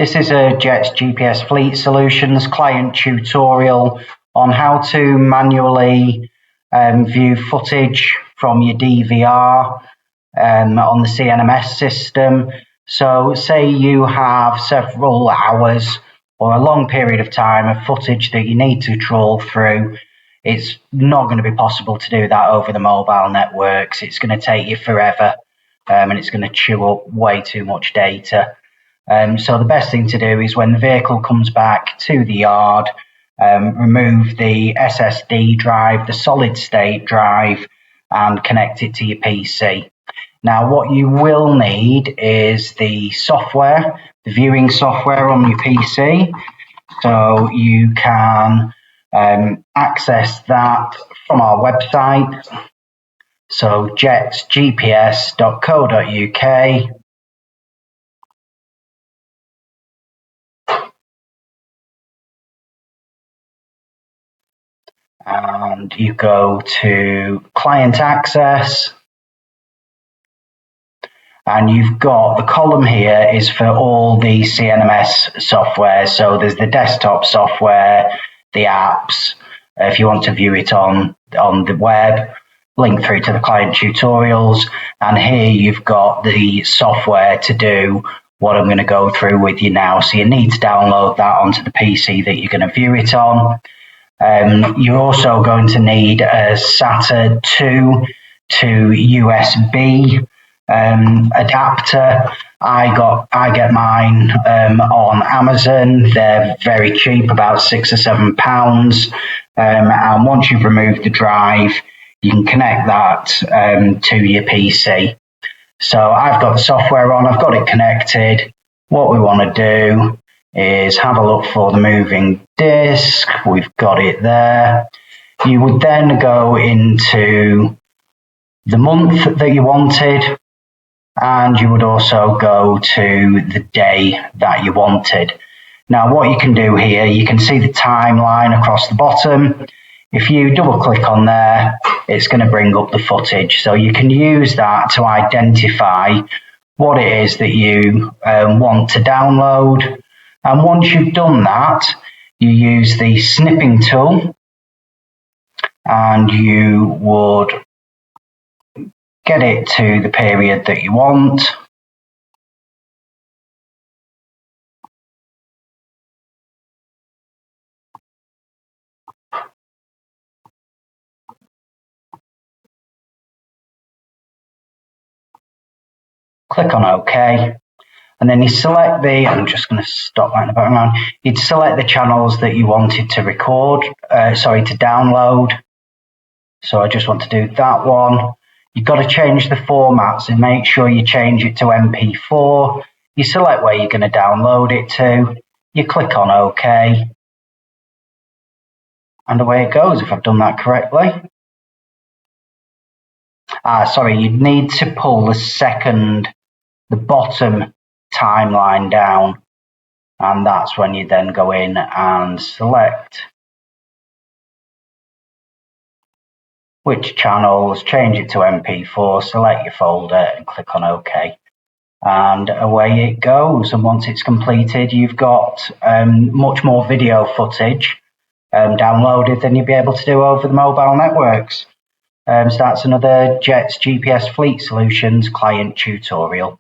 This is a Jets GPS Fleet Solutions client tutorial on how to manually view footage from your DVR on the CNMS system. So say you have several hours or a long period of time of footage that you need to trawl through. It's not going to be possible to do that over the mobile networks. It's going to take you forever and it's going to chew up way too much data. So the best thing to do is when the vehicle comes back to the yard, remove the SSD drive, the solid state drive, and connect it to your PC. Now what you will need is the software, the viewing software on your PC. So you can access that from our website. So jetsgps.co.uk. And you go to client access, and you've got the column here is for all the CNMS software. So there's the desktop software, the apps, if you want to view it on the web, link through to the client tutorials, and here you've got the software to do what I'm going to go through with you now. So you need to download that onto the PC that you're going to view it on. You're also going to need a SATA 2 to USB adapter. I get mine on Amazon. They're very cheap, about £6 or £7. And once you've removed the drive, you can connect that to your PC. So I've got the software on, I've got it connected. What we want to do is have a look for the moving disc. We've got it there. You would then go into the month that you wanted, and you would also go to the day that you wanted. Now what you can do here, you can see the timeline across the bottom. If you double click on there, it's going to bring up the footage. So you can use that to identify what it is that you want to download. And once you've done that, you use the snipping tool and you would get it to the period that you want. Click on OK. And then you select I'm just going to stop that in the background. You'd select the channels that you wanted to to download. So I just want to do that one. You've got to change the formats and make sure you change it to MP4. You select where you're going to download it to. You click on OK. And away it goes, if I've done that correctly. Sorry, you'd need to pull the bottom timeline down, and that's when you then go in and select which channels, change it to MP4, select your folder and click on OK, and away it goes. And once it's completed, you've got much more video footage downloaded than you'll be able to do over the mobile networks. So that's another Jets GPS Fleet Solutions client tutorial.